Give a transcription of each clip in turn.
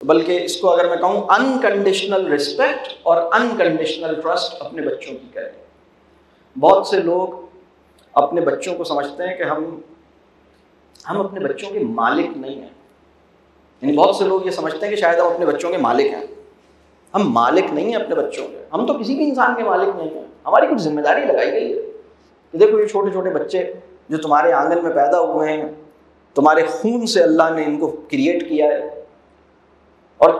बल्कि इसको अगर मैं कहूँ अनकंडीशनल रिस्पेक्ट और अनकंडीशनल ट्रस्ट अपने बच्चों की करें। बहुत से लोग अपने बच्चों को समझते हैं कि हम अपने बच्चों के मालिक नहीं हैं। यानी बहुत से लोग ये समझते हैं कि शायद हम अपने बच्चों के मालिक हैं। हम मालिक नहीं हैं अपने बच्चों के। हम तो किसी भी इंसान के मालिक नहीं हैं। हमारी कुछ जिम्मेदारी लगाई गई है कि देखो ये छोटे छोटे बच्चे जो तुम्हारे आंगन में पैदा हुए हैं, तुम्हारे खून से अल्लाह ने इनको क्रिएट किया है और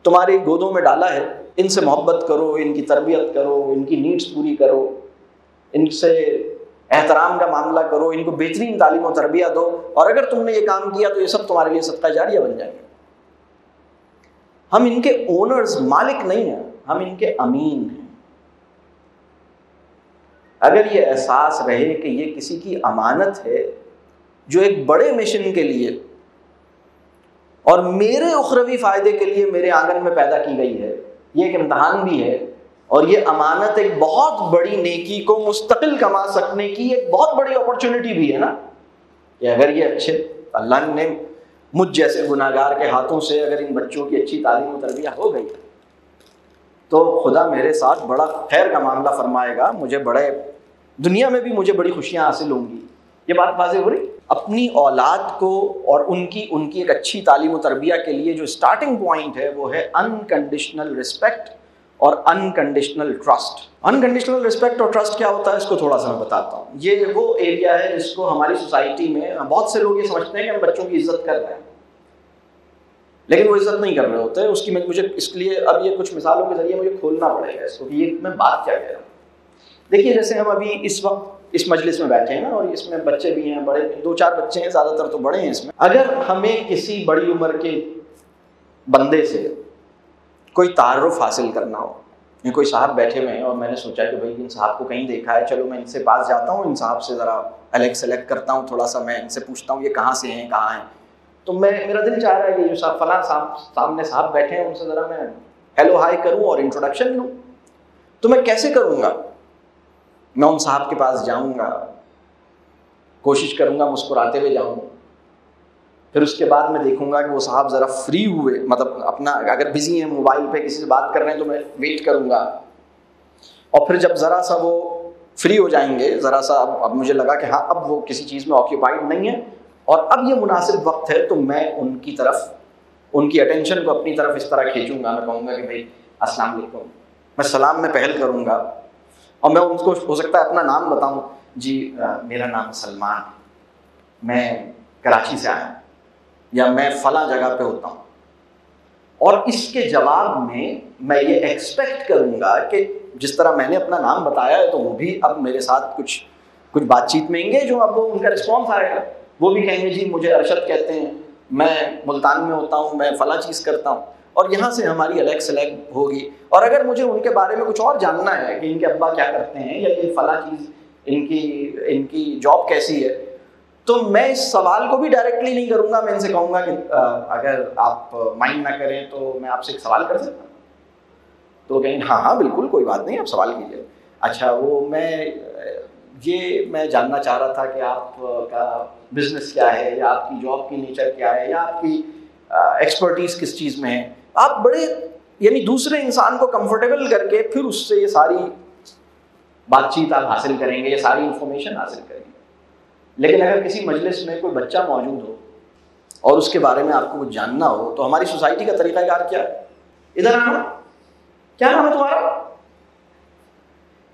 तुम्हारी गोदों में डाला है। इनसे मोहब्बत करो, इनकी तरबियत करो, इनकी नीड्स पूरी करो, इनसे एहतराम का मामला करो, इनको बेहतरीन तालीम और तरबियत दो। और अगर तुमने ये काम किया तो ये सब तुम्हारे लिए सदका जारिया बन जाएंगे। हम इनके ओनर्स, मालिक नहीं हैं, हम इनके अमीन हैं। अगर ये एहसास रहे कि ये किसी की अमानत है जो एक बड़े मिशन के लिए और मेरे उखरवी फ़ायदे के लिए मेरे आंगन में पैदा की गई है, ये एक इम्तहान भी है और ये अमानत एक बहुत बड़ी नेकी को मुस्तकिल कमा सकने की एक बहुत बड़ी अपॉर्चुनिटी भी है ना, कि अगर ये अच्छे अल्लाह ने मुझ जैसे गुनाहगार के हाथों से अगर इन बच्चों की अच्छी तालीम और तरबियत हो गई तो खुदा मेरे साथ बड़ा खैर का मामला फरमाएगा, मुझे बड़े दुनिया में भी मुझे बड़ी खुशियाँ हासिल होंगी। ये बात वाज़ेह हो रही। अपनी औलाद को और उनकी एक अच्छी तालीम और तरबियत के लिए जो स्टार्टिंग पॉइंट है वो है अनकंडीशनल रिस्पेक्ट और अनकंडीशनल ट्रस्ट। अनकंडीशनल रिस्पेक्ट और ट्रस्ट क्या होता है इसको थोड़ा सा मैं बताता हूँ। ये वो एरिया है जिसको हमारी सोसाइटी में बहुत से लोग ये समझते हैं कि हम बच्चों की इज्जत कर रहे हैं, लेकिन वो इज्जत नहीं कर रहे होते हैं उसकी। मुझे इसके लिए अब ये कुछ मिसालों के जरिए मुझे खोलना पड़ेगा इसको कि ये मैं बात क्या कह रहा हूँ। देखिए, जैसे हम अभी इस वक्त इस मजलिस में बैठे हैं ना, और इसमें बच्चे भी हैं, बड़े 2-4 बच्चे हैं, ज़्यादातर तो बड़े हैं इसमें। अगर हमें किसी बड़ी उम्र के बंदे से कोई तारुफ हासिल करना हो, ये कोई साहब बैठे हुए हैं और मैंने सोचा कि भाई इन साहब को कहीं देखा है, चलो मैं इनसे पास जाता हूँ, इन साहब से ज़रा अलग सेलेक्ट करता हूँ, थोड़ा सा मैं इनसे पूछता हूँ ये कहाँ से हैं, कहाँ हैं। तो मेरा दिल चाह रहा है कि जो साहब फलां साहब सामने साहब बैठे हैं उनसे ज़रा मैं हेलो हाय करूँ और इंट्रोडक्शन लूँ। तो मैं कैसे करूँगा? मैं उन साहब के पास जाऊंगा, कोशिश करूंगा मुस्कुराते हुए जाऊं, फिर उसके बाद मैं देखूंगा कि वो साहब ज़रा फ्री हुए, मतलब अपना अगर बिजी हैं मोबाइल पे किसी से बात कर रहे हैं तो मैं वेट करूंगा, और फिर जब ज़रा सा वो फ्री हो जाएंगे, ज़रा सा अब मुझे लगा कि हाँ अब वो किसी चीज़ में ऑक्यूपाइड नहीं है और अब ये मुनासिब वक्त है, तो मैं उनकी तरफ, उनकी अटेंशन को अपनी तरफ इस तरह खींचूंगा। मैं कहूँगा कि भाई अस्सलाम वालेकुम, मैं सलाम में पहल करूँगा और मैं उनको हो सकता है अपना नाम बताऊं, जी मेरा नाम सलमान, मैं कराची से आया हूँ या मैं फला जगह पे होता हूँ। और इसके जवाब में मैं ये एक्सपेक्ट करूँगा कि जिस तरह मैंने अपना नाम बताया है तो वो भी अब मेरे साथ कुछ बातचीत में एंगेज हो। अब वो उनका रिस्पॉन्स आएगा, वो भी कहेंगे जी मुझे अरशद कहते हैं, मैं मुल्तान में होता हूँ, मैं फला चीज़ करता हूँ, और यहाँ से हमारी अलग सेलेक्ट होगी। और अगर मुझे उनके बारे में कुछ और जानना है कि इनके अब्बा क्या करते हैं या ये फला चीज़ इनकी जॉब कैसी है, तो मैं इस सवाल को भी डायरेक्टली नहीं करूँगा। मैं इनसे कहूँगा कि अगर आप माइंड ना करें तो मैं आपसे एक सवाल कर सकता हूँ? तो कहेंगे हाँ हाँ बिल्कुल कोई बात नहीं, आप सवाल कीजिए। अच्छा, वो मैं जानना चाह रहा था कि आपका बिजनेस क्या है या आपकी जॉब की नेचर क्या है या आपकी एक्सपर्टीज़ किस चीज़ में है। आप बड़े यानी दूसरे इंसान को कंफर्टेबल करके फिर उससे ये सारी बातचीत आप हासिल करेंगे, ये सारी इंफॉर्मेशन हासिल करेंगे। लेकिन अगर किसी मजलिस में कोई बच्चा मौजूद हो और उसके बारे में आपको कुछ जानना हो, तो हमारी सोसाइटी का तरीक़ाकार क्या है? इधर आना, क्या नाम है तुम्हारा?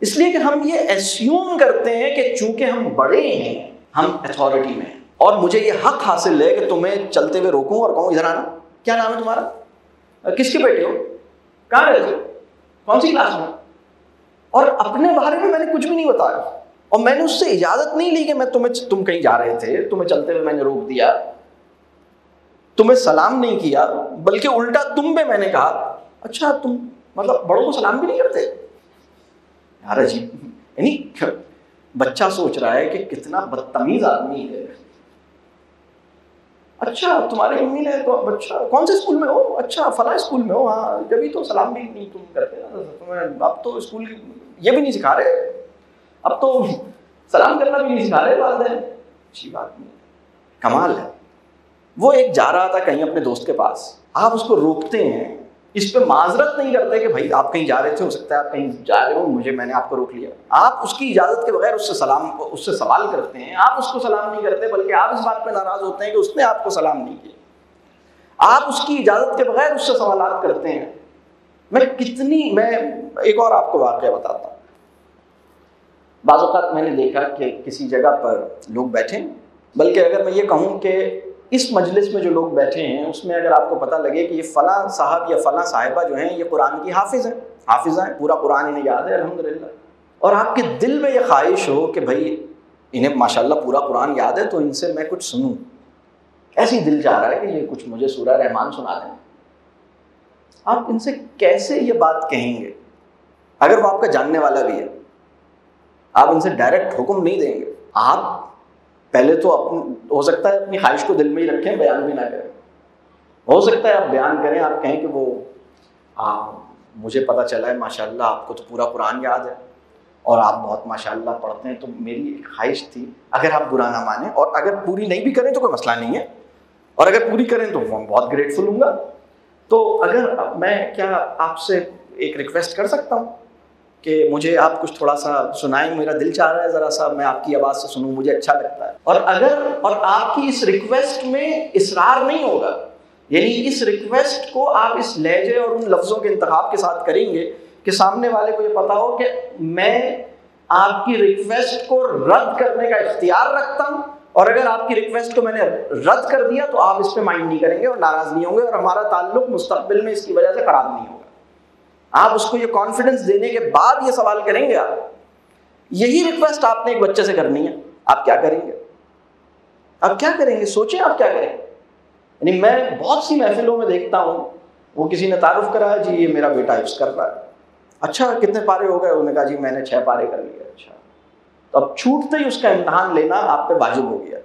इसलिए कि हम ये एस्यूम करते हैं कि चूंकि हम बड़े हैं, हम अथॉरिटी में हैं और मुझे ये हक हासिल है कि तुम्हें चलते हुए रोकूं और कहूँ इधर आना, क्या नाम है तुम्हारा, किसके बेटे हो, कहाँ रहते हो, कौन सी क्लास में? और अपने बारे में मैंने कुछ भी नहीं बताया और मैंने उससे इजाज़त नहीं ली कि मैं तुम कहीं जा रहे थे, तुम्हें चलते हुए मैंने रोक दिया, तुम्हें सलाम नहीं किया, बल्कि उल्टा तुम पे मैंने कहा अच्छा तुम मतलब बड़ों को सलाम भी नहीं करते। यार अजीब, यानी बच्चा सोच रहा है कि कितना बदतमीज आदमी है। अच्छा तुम्हारी मम्मी ने तो, अच्छा कौन से स्कूल में हो, अच्छा फला स्कूल में हो, हाँ जब तो सलाम भी नहीं तुम करते ना, तुम्हें अब तो स्कूल ये भी नहीं सिखा रहे, अब तो सलाम करना भी नहीं सिखा रहे वालिदैन। अच्छी बात नहीं, कमाल है। वो एक जा रहा था कहीं अपने दोस्त के पास, आप उसको रोकते हैं, इस पे माजरत नहीं करते कि भाई आप कहीं जा रहे थे, हो सकता है आप कहीं जा रहे हो, मैंने आपको रोक लिया। आप उसकी इजाज़त के बगैर उससे सवाल करते हैं, आप उसको सलाम नहीं करते, बल्कि आप इस बात पे नाराज़ होते हैं कि उसने आपको सलाम नहीं किया। आप उसकी इजाज़त के बगैर उससे सवालात करते हैं। मैं एक और आपको वाक़या बताता हूँ। बाज़ औक़ात मैंने देखा कि किसी जगह पर लोग बैठे, बल्कि अगर मैं ये कहूँ कि इस मजलिस में जो लोग बैठे हैं उसमें अगर आपको पता लगे कि ये फ़लाँ साहब या फ़लाँ साहिबा जो हैं ये कुरान की हाफिज़ा हैं, पूरा कुरान इन्हें याद है अल्हम्दुलिल्लाह, और आपके दिल में ये ख्वाहिश हो कि भाई इन्हें माशाल्लाह पूरा कुरान याद है तो इनसे मैं कुछ सुनूं, ऐसी दिल चाह रहा है कि ये कुछ मुझे सूरह रहमान सुना दें, आप इनसे कैसे ये बात कहेंगे? अगर वो आपका जानने वाला भी है, आप इनसे डायरेक्ट हुक्म नहीं देंगे। आप पहले तो हो सकता है अपनी ख्वाहिश को दिल में ही रखें, बयान भी ना करें। हो सकता है आप बयान करें, आप कहें कि वो मुझे पता चला है माशाल्लाह आपको तो पूरा कुरान याद है और आप बहुत माशाल्लाह पढ़ते हैं, तो मेरी एक ख्वाहिश थी, अगर आप बुरा ना माने, और अगर पूरी नहीं भी करें तो कोई मसला नहीं है, और अगर पूरी करें तो मैं बहुत ग्रेटफुल हूँगा। तो अगर मैं क्या आपसे एक रिक्वेस्ट कर सकता हूँ कि मुझे आप कुछ थोड़ा सा सुनाएं, मेरा दिल चाह रहा है ज़रा सा मैं आपकी आवाज़ से सुनूं, मुझे अच्छा लगता है। और आपकी इस रिक्वेस्ट में इसरार नहीं होगा, यानी इस रिक्वेस्ट को आप इस लहजे और उन लफ्ज़ों के इंतखाब के साथ करेंगे कि सामने वाले को ये पता हो कि मैं आपकी रिक्वेस्ट को रद्द करने का इख्तियार रखता हूँ, और अगर आपकी रिक्वेस्ट को मैंने रद्द कर दिया तो आप इस पर माइंड नहीं करेंगे और नाराज़ नहीं होंगे, और हमारा ताल्लुक मुस्तक़बिल में इसकी वजह से ख़राब नहीं होगा। आप उसको ये कॉन्फिडेंस देने के बाद ये सवाल करेंगे। आप यही रिक्वेस्ट आपने एक बच्चे से करनी है, आप क्या करेंगे? आप क्या करेंगे? सोचें आप क्या करेंगे। यानी मैं बहुत सी महफिलों में देखता हूँ, वो किसी ने तारुफ करा, जी ये मेरा बेटा हिफ्ज़ कर रहा है, अच्छा कितने पारे हो गए? उन्होंने कहा जी मैंने 6 पारे कर लिए। अच्छा, तो अब छूटते ही उसका इम्तहान लेना आप पे वाजिब हो गया,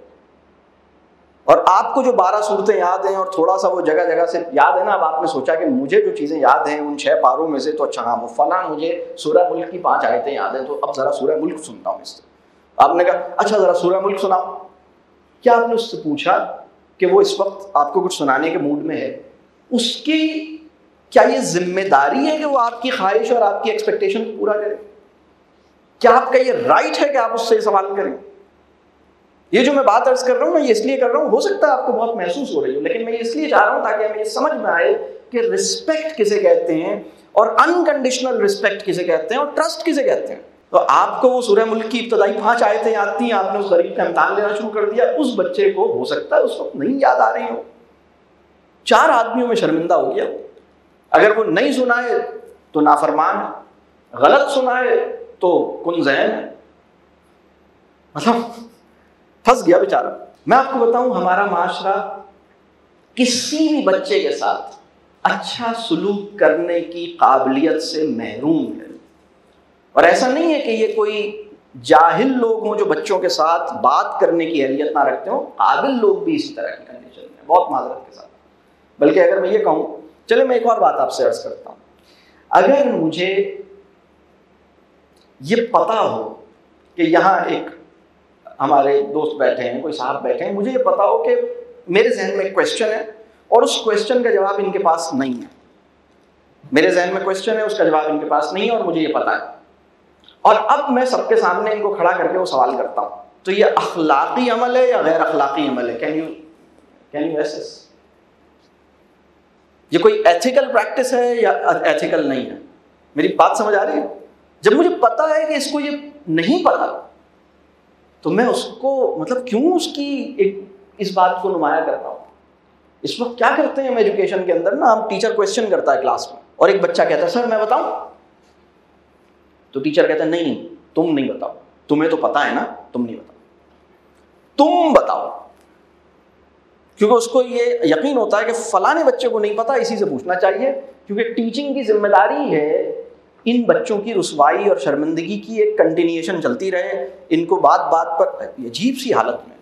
और आपको जो 12 सूरतें याद हैं और थोड़ा सा वो जगह जगह से याद है ना, अब आपने सोचा कि मुझे जो चीज़ें याद हैं उन 6 पारों में से, तो अच्छा हाँ वो फला मुझे सूरह मुल्क की 5 आयतें याद हैं, तो अब ज़रा सूरह मुल्क सुनता हूँ इससे। आपने कहा अच्छा ज़रा सूरह मुल्क सुनाओ। क्या आपने उससे पूछा कि वो इस वक्त आपको कुछ सुनाने के मूड में है? उसकी क्या ये जिम्मेदारी है कि वो आपकी ख्वाहिश और आपकी एक्सपेक्टेशन को पूरा करे? क्या आपका ये राइट है कि आप उससे सवाल करें? ये जो मैं बात अर्ज कर रहा हूँ, मैं ये इसलिए कर रहा हूँ, हो सकता है आपको बहुत महसूस हो रही हो, लेकिन मैं ये इसलिए चाह रहा हूँ ताकि हमें ये समझ में आए कि रिस्पेक्ट किसे कहते हैं, और अनकंडीशनल रिस्पेक्ट किसे कहते हैं, और ट्रस्ट किसे कहते हैं। तो आपको वो सूरह मुल्क की इब्तदाई 5 आयतें याद थी, आपने उस गरीब का इम्तहान लेना शुरू कर दिया, उस बच्चे को हो सकता है उस वक्त नहीं याद आ रही हो, 4 आदमियों में शर्मिंदा हो गया। अगर वो नहीं सुनाए तो नाफरमान है, गलत सुनाए तो कुनज़ैन है, मतलब फंस गया बेचारा। मैं आपको बताऊं, हमारा माशरा किसी भी बच्चे के साथ अच्छा सुलूक करने की काबिलियत से महरूम है, और ऐसा नहीं है कि ये कोई जाहिल लोग हों जो बच्चों के साथ बात करने की अहलियत ना रखते हों, काबिल लोग भी इसी तरह की कंडीशन में, बहुत माजरत के साथ। बल्कि अगर मैं ये कहूँ, चले मैं एक और बात आपसे अर्ज करता हूँ, अगर मुझे ये पता हो कि यहाँ एक हमारे दोस्त बैठे हैं, कोई साहब बैठे हैं, मुझे ये पता हो कि मेरे जहन में एक क्वेश्चन है और उस क्वेश्चन का जवाब इनके पास नहीं है, मेरे जहन में क्वेश्चन है, उसका जवाब इनके पास नहीं है, और मुझे ये पता है, और अब मैं सबके सामने इनको खड़ा करके वो सवाल करता हूँ, तो ये अखलाकी अमल है या गैर अखलाकी अमल है? Can you assess? ये कोई एथिकल प्रैक्टिस है या एथिकल नहीं है? मेरी बात समझ आ रही है? जब मुझे पता है कि इसको ये नहीं पता, तो मैं उसको मतलब क्यों उसकी इस बात को नुमाया करता हूँ? इस वक्त क्या करते हैं हम एजुकेशन के अंदर ना, हम टीचर क्वेश्चन करता है क्लास में, और एक बच्चा कहता है सर मैं बताऊं, तो टीचर कहता है नहीं तुम नहीं बताओ, तुम्हें तो पता है ना, तुम नहीं बताओ, तुम बताओ, क्योंकि उसको ये यकीन होता है कि फलाने बच्चे को नहीं पता, इसी से पूछना चाहिए, क्योंकि टीचिंग की जिम्मेदारी है इन बच्चों की रुसवाई और शर्मिंदगी की एक कंटिन्यूएशन चलती रहे, इनको बात बात पर अजीब सी हालत में।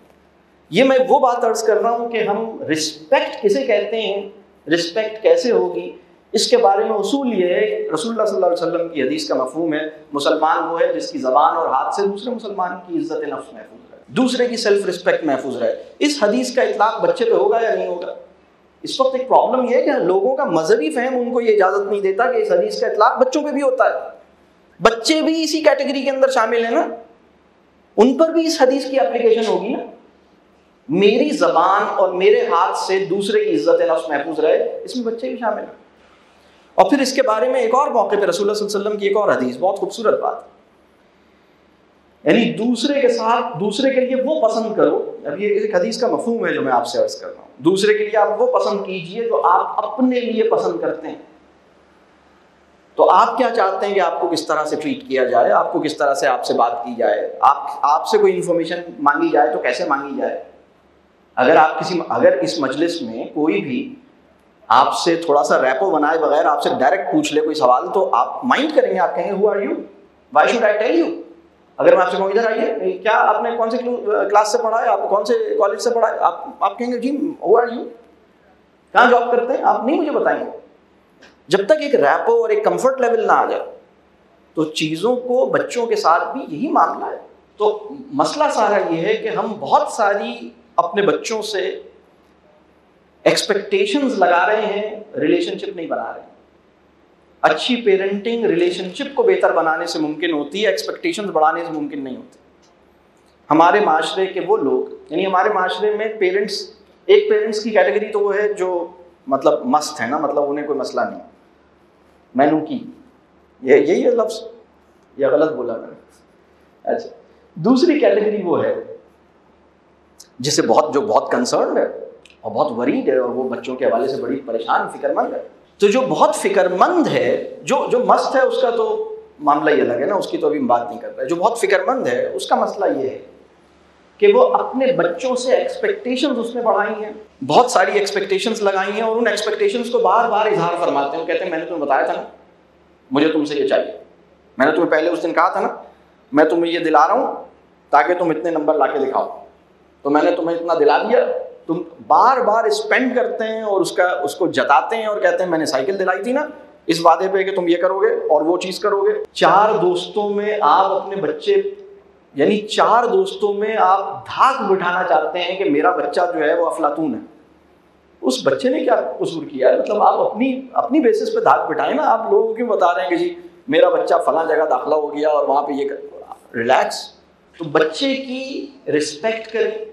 ये मैं वो बात अर्ज कर रहा हूँ कि हम रिस्पेक्ट किसे कहते हैं, रिस्पेक्ट कैसे होगी, इसके बारे में उसूल ये है, रसूलुल्लाह सल्लल्लाहु अलैहि वसल्लम की हदीस का मफहूम है, मुसलमान वो है जिसकी ज़बान और हाथ से दूसरे मुसलमान की इज्जत नफ्स महफूज रहे। दूसरे की सेल्फ रिस्पेक्ट महफूज रहे। इस हदीस का इतलाक बच्चे पे होगा या नहीं होगा? इस वक्त एक प्रॉब्लम यह है कि लोगों का मजहबी फहम उनको ये इजाजत नहीं देता कि इस हदीस का इतलाक बच्चों पे भी होता है। बच्चे भी इसी कैटेगरी के अंदर शामिल है ना, उन पर भी इस हदीस की एप्लीकेशन होगी ना। मेरी जबान और मेरे हाथ से दूसरे की इज्जत नफ्स महफूज रहे, इसमें बच्चे भी शामिल हैं। और फिर इसके बारे में एक और मौके पर रसूलुल्लाह सल्लल्लाहु अलैहि वसल्लम की एक और हदीस, बहुत खूबसूरत बात, यानी दूसरे के साथ दूसरे के लिए वो पसंद करो। अब ये एक हदीस का मफहूम है जो मैं आपसे अर्ज कर रहा हूँ। दूसरे के लिए आप वो पसंद कीजिए जो आप अपने लिए पसंद करते हैं। तो आप क्या चाहते हैं कि आपको किस तरह से ट्रीट किया जाए, आपको किस तरह से आपसे बात की जाए, आपसे कोई इंफॉर्मेशन मांगी जाए तो कैसे मांगी जाए। अगर इस मजलिस में कोई भी आपसे थोड़ा सा रैपो बनाए बगैर आपसे डायरेक्ट पूछ ले कोई सवाल, तो आप माइंड करेंगे, आप कहेंगे who are you, why should I tell you. अगर मैं आपसे कहूँ इधर आइए, क्या आपने कौन से क्लास से पढ़ा है, आप कौन से कॉलेज से पढ़ा है, आप कहेंगे जी हु आर यू, कहाँ जॉब करते हैं, आप नहीं मुझे बताएंगे। जब तक एक रैपो और एक कंफर्ट लेवल ना आ जाए, तो चीज़ों को बच्चों के साथ भी यही मामला है। तो मसला सारा ये है कि हम बहुत सारी अपने बच्चों से एक्सपेक्टेशंस लगा रहे हैं, रिलेशनशिप नहीं बना रहे हैं। अच्छी पेरेंटिंग रिलेशनशिप को बेहतर बनाने से मुमकिन होती है, एक्सपेक्टेशंस बढ़ाने से मुमकिन नहीं होती। हमारे माशरे के वो लोग, यानी हमारे माशरे में पेरेंट्स की कैटेगरी तो वो है जो मतलब मस्त है ना, मतलब उन्हें कोई मसला नहीं, मैनू की यही है लफ्ज़, या गलत बोला मैंने? अच्छा, दूसरी कैटेगरी वो है जो बहुत कंसर्न है और बहुत वरीड है, और वो बच्चों के हवाले से बड़ी परेशान फिक्रमंद है। तो जो बहुत फिक्रमंद है, जो मस्त है उसका तो मामला ही अलग है ना, उसकी तो अभी हम बात नहीं कर रहे। जो बहुत फिक्रमंद है उसका मसला ये है कि वो अपने बच्चों से एक्सपेक्टेशंस उसने बढ़ाई हैं, बहुत सारी एक्सपेक्टेशंस लगाई हैं, और उन एक्सपेक्टेशंस को बार बार इजहार फरमाते हैं। कहते हैं मैंने तुम्हें बताया था ना, मुझे तुमसे ये चाहिए, मैंने तुम्हें पहले उस दिन कहा था ना, मैं तुम्हें ये दिला रहा हूँ ताकि तुम इतने नंबर ला के दिखाओ, तो मैंने तुम्हें इतना दिला दिया। तुम बार बार स्पेंड करते हैं और उसको जताते हैं और कहते हैं मैंने साइकिल दिलाई थी ना, इस वादे पे कि तुम ये करोगे और वो चीज़ करोगे। 4 दोस्तों में आप अपने बच्चे, यानी 4 दोस्तों में आप धाक बिठाना चाहते हैं कि मेरा बच्चा जो है वो अफलातून है। उस बच्चे ने क्या कसूर किया है? मतलब आप अपनी बेसिस पे धाक बिठाएं ना। आप लोगों क्यों बता रहे हैं कि जी मेरा बच्चा फलां जगह दाखिला हो गया और वहाँ पे ये रिलैक्स। तो बच्चे की रिस्पेक्ट करें,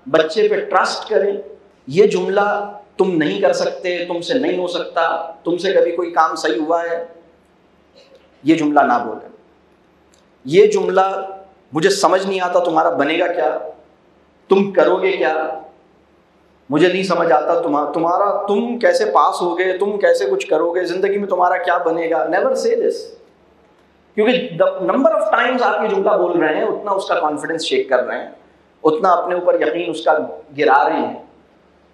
बच्चे पे ट्रस्ट करें। ये जुमला तुम नहीं कर सकते, तुमसे नहीं हो सकता, तुमसे कभी कोई काम सही हुआ है, ये जुमला ना बोलें। ये जुमला मुझे समझ नहीं आता तुम्हारा बनेगा क्या, तुम करोगे क्या, मुझे नहीं समझ आता तुम कैसे पास होगे, तुम कैसे कुछ करोगे ज़िंदगी में, तुम्हारा क्या बनेगा। नेवर से दिस, क्योंकि नंबर ऑफ टाइम्स आप ये जुमला बोल रहे हैं उतना उसका कॉन्फिडेंस शेक कर रहे हैं, उतना अपने ऊपर यकीन उसका गिरा रहे हैं,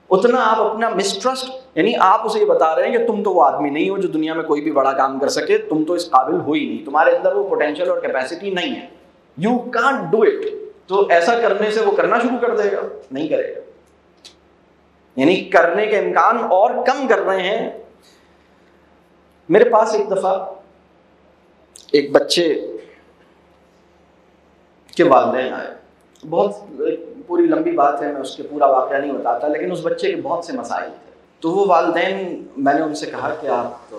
उतना आप अपना मिसट्रस्ट, यानी आप उसे ये बता रहे हैं कि तुम तो वो आदमी नहीं हो जो दुनिया में कोई भी बड़ा काम कर सके, तुम तो इस काबिल हो ही नहीं, तुम्हारे अंदर वो पोटेंशियल और कैपेसिटी नहीं है, यू कांट डू इट। तो ऐसा करने से वो करना शुरू कर देगा? नहीं करेगा, यानी करने के इम्कान और कम कर रहे हैं। मेरे पास एक दफ़ा एक बच्चे के वालिदैन आए, बहुत पूरी लंबी बात है, मैं उसके पूरा वाक़या नहीं बताता, लेकिन उस बच्चे के बहुत से मसाइल थे। तो वो वालिदैन, मैंने उनसे कहा कि आप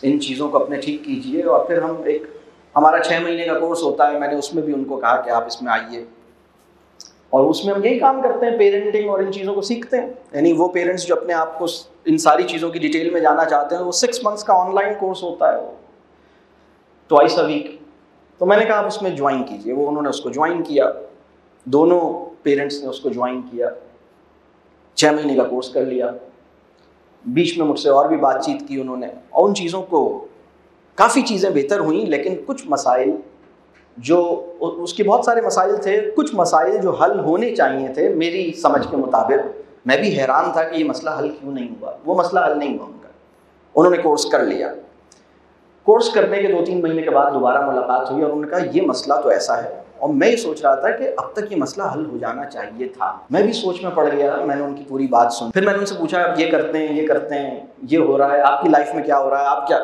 इन चीज़ों को अपने ठीक कीजिए, और फिर हमारा 6 महीने का कोर्स होता है, मैंने उसमें भी उनको कहा कि आप इसमें आइए, और उसमें हम यही काम करते हैं, पेरेंटिंग और इन चीज़ों को सीखते हैं। यानी वो पेरेंट्स जो अपने आप को इन सारी चीज़ों की डिटेल में जानना चाहते हैं, वो 6 मंथ्स का ऑनलाइन कोर्स होता है, ट्वाइस अ वीक। तो मैंने कहा आप उसमें ज्वाइन कीजिए। वो उन्होंने उसको ज्वाइन किया, दोनों पेरेंट्स ने उसको ज्वाइन किया, 6 महीने का कोर्स कर लिया। बीच में मुझसे और भी बातचीत की उन्होंने, और उन चीज़ों को काफ़ी चीज़ें बेहतर हुई, लेकिन कुछ मसाइल जो उसके बहुत सारे मसाइल थे, कुछ मसाइल जो हल होने चाहिए थे मेरी समझ के मुताबिक, मैं भी हैरान था कि ये मसला हल क्यों नहीं हुआ। वो मसला हल नहीं हुआ उनका। उन्होंने कोर्स कर लिया। कोर्स करने के 2-3 महीने के बाद दोबारा मुलाकात हुई और उन्होंने कहा ये मसला तो ऐसा है, और मैं ये सोच रहा था कि अब तक ये मसला हल हो जाना चाहिए था। मैं भी सोच में पड़ गया, मैंने उनकी पूरी बात सुनी। फिर मैंने उनसे पूछा आप ये करते हैं, ये हो रहा है, आपकी लाइफ में क्या हो रहा है, आप क्या।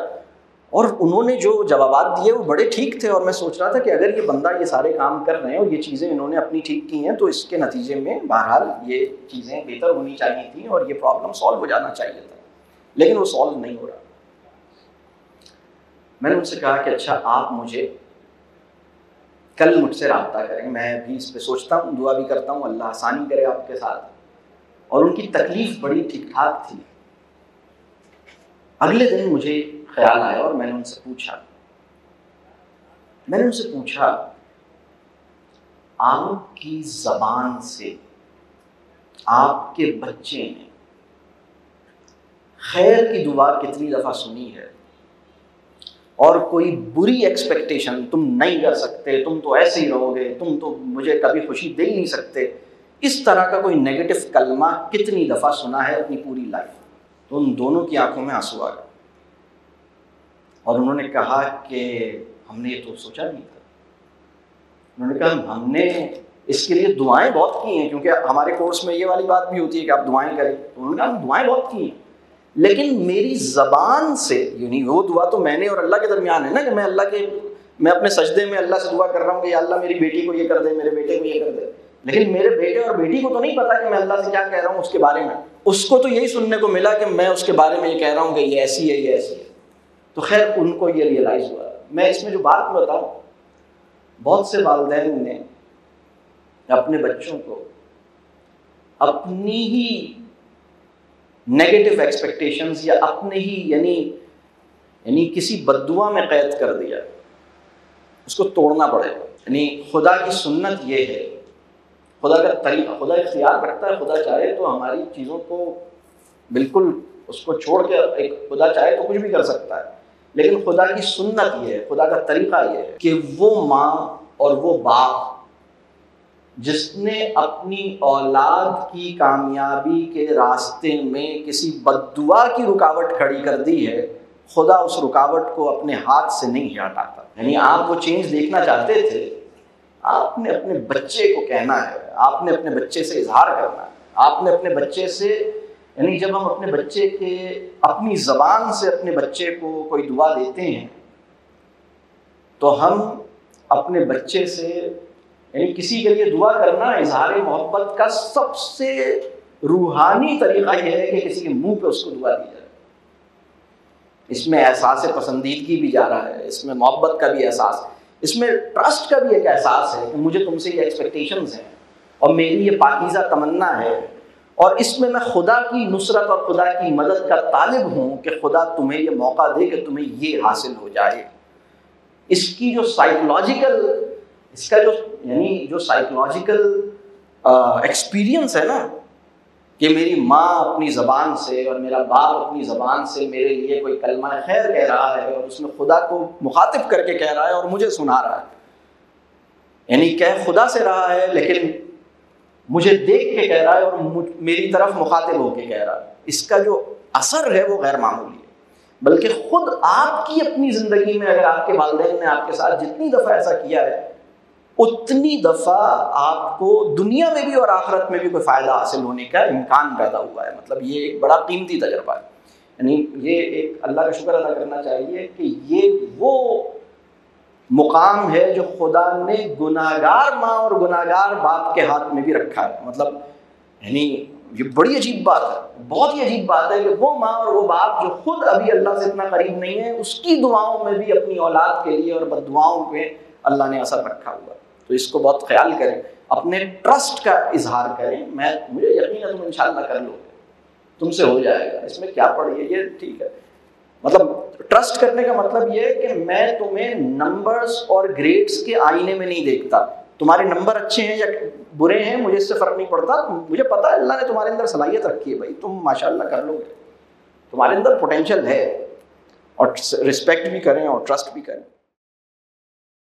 और उन्होंने जो जवाबात दिए वो बड़े ठीक थे, और मैं सोच रहा था कि अगर ये बंदा ये सारे काम कर रहे हैं और ये चीज़ें इन्होंने अपनी ठीक की हैं तो इसके नतीजे में बहरहाल ये चीज़ें बेहतर होनी चाहिए थी और ये प्रॉब्लम सॉल्व हो जाना चाहिए था, लेकिन वो सॉल्व नहीं हो रहा। मैंने उनसे कहा कि अच्छा आप मुझे कल मुझसे रब्ता करें, मैं भी इस पर सोचता हूँ, दुआ भी करता हूँ, अल्लाह आसानी करे आपके साथ। और उनकी तकलीफ बड़ी ठीक ठाक थी। अगले दिन मुझे ख्याल आया और मैंने उनसे पूछा आपकी ज़बान से आपके बच्चे ने खैर की दुआ कितनी दफ़ा सुनी है, और कोई बुरी एक्सपेक्टेशन, तुम नहीं कर सकते, तुम तो ऐसे ही रहोगे, तुम तो मुझे कभी खुशी दे ही नहीं सकते, इस तरह का कोई नेगेटिव कलमा कितनी दफ़ा सुना है अपनी पूरी लाइफ। तो उन दोनों की आंखों में आंसू आ गए और उन्होंने कहा कि हमने ये तो सोचा नहीं था। उन्होंने कहा हमने इसके लिए दुआएं बहुत की हैं, क्योंकि हमारे कोर्स में ये वाली बात भी होती है कि आप दुआएं करें। तो उन्होंने कहा दुआएं बहुत की हैं, लेकिन मेरी ज़बान से, यानी वो दुआ तो मैंने और अल्लाह के दरमियान है ना, कि मैं अपने सजदे में अल्लाह से दुआ कर रहा हूँ कि या अल्लाह मेरी बेटी को ये कर दे, मेरे बेटे को ये कर दे, लेकिन मेरे बेटे और बेटी को तो नहीं पता कि मैं अल्लाह से क्या कह रहा हूँ उसके बारे में। उसको तो यही सुनने को मिला कि मैं उसके बारे में ये कह रहा हूँ कि ये ऐसी है, ये ऐसी है। तो खैर उनको ये रियलाइज़ हुआ। मैं इसमें जो बात बताऊँ, बहुत से वालिदैन ने अपने बच्चों को अपनी ही नेगेटिव एक्सपेक्टेशंस या अपने ही यानी किसी बद्दुआ में कैद कर दिया। उसको तोड़ना पड़ेगा। यानी खुदा की सुन्नत ये है, खुदा का तरीका, खुदा इख्तियार रखता है, खुदा चाहे तो हमारी चीज़ों को बिल्कुल उसको छोड़ के, एक खुदा चाहे तो कुछ भी कर सकता है, लेकिन खुदा की सुन्नत ये है, खुदा का तरीका ये है कि वो माँ और वो बाप जिसने अपनी औलाद की कामयाबी के रास्ते में किसी बद्दुआ की रुकावट खड़ी कर दी है, खुदा उस रुकावट को अपने हाथ से नहीं हटाता। यानी आप वो चेंज देखना चाहते थे, आपने अपने बच्चे को कहना है, आपने अपने बच्चे से इजहार करना है, आपने अपने बच्चे से, यानी जब हम अपने बच्चे के अपनी ज़बान से अपने बच्चे को कोई दुआ देते हैं तो हम अपने बच्चे से, यानी किसी के लिए दुआ करना इजहार मोहब्बत का सबसे रूहानी तरीका यह है कि किसी के मुंह पे उसको दुआ दी जाए। इसमें एहसास पसंदीदगी भी जा रहा है, इसमें मोहब्बत का भी एहसास, इसमें ट्रस्ट का भी एक एहसास है कि मुझे तुमसे ये एक्सपेक्टेशंस हैं और मेरी ये पाकीज़ा तमन्ना है, और इसमें मैं खुदा की नुसरत और खुदा की मदद का तालिब हूँ कि खुदा तुम्हें ये मौका दे कि तुम्हें ये हासिल हो जाए। इसकी जो साइकोलॉजिकल, इसका जो यानी जो साइकोलॉजिकल एक्सपीरियंस है ना, कि मेरी माँ अपनी ज़बान से और मेरा बाप अपनी ज़बान से मेरे लिए कोई कलमा खैर कह रहा है और उसमें खुदा को मुखातिब करके कह रहा है और मुझे सुना रहा है, यानी कह खुदा से रहा है लेकिन मुझे देख के कह रहा है और मेरी तरफ मुखातिब होके कह रहा है, इसका जो असर है वो गैर मामूली है। बल्कि खुद आपकी अपनी ज़िंदगी में अगर आपके वालिदैन ने आपके साथ जितनी दफ़ा ऐसा किया है, उतनी दफ़ा आपको दुनिया में भी और आखिरत में भी कोई फ़ायदा हासिल होने का इम्कान पैदा हुआ है। मतलब ये एक बड़ा कीमती तजर्बा है। यानी ये एक अल्लाह का शुक्र अदा करना चाहिए कि ये वो मुकाम है जो खुदा ने गुनाहगार माँ और गुनाहगार बाप के हाथ में भी रखा है। मतलब यानी ये बड़ी अजीब बात है, बहुत ही अजीब बात है कि वो माँ और वो बाप जो खुद अभी अल्लाह से इतना करीब नहीं है, उसकी दुआओं में भी अपनी औलाद के लिए और बद्दुआओं पे अल्लाह ने असर रखा हुआ है। तो इसको बहुत ख्याल करें, अपने ट्रस्ट का इजहार करें। मुझे यकीन है तुम इंशाल्लाह कर लोगे, तुमसे हो जाएगा, इसमें क्या पड़ी है, ये ठीक है। मतलब ट्रस्ट करने का मतलब ये है कि मैं तुम्हें नंबर्स और ग्रेड्स के आईने में नहीं देखता। तुम्हारे नंबर अच्छे हैं या बुरे हैं मुझे इससे फ़र्क नहीं पड़ता, मुझे पता है अल्लाह ने तुम्हारे अंदर सलाहियत रखी है, भाई तुम माशाल्लाह कर लोगे, तुम्हारे अंदर पोटेंशियल है। और रिस्पेक्ट भी करें और ट्रस्ट भी करें।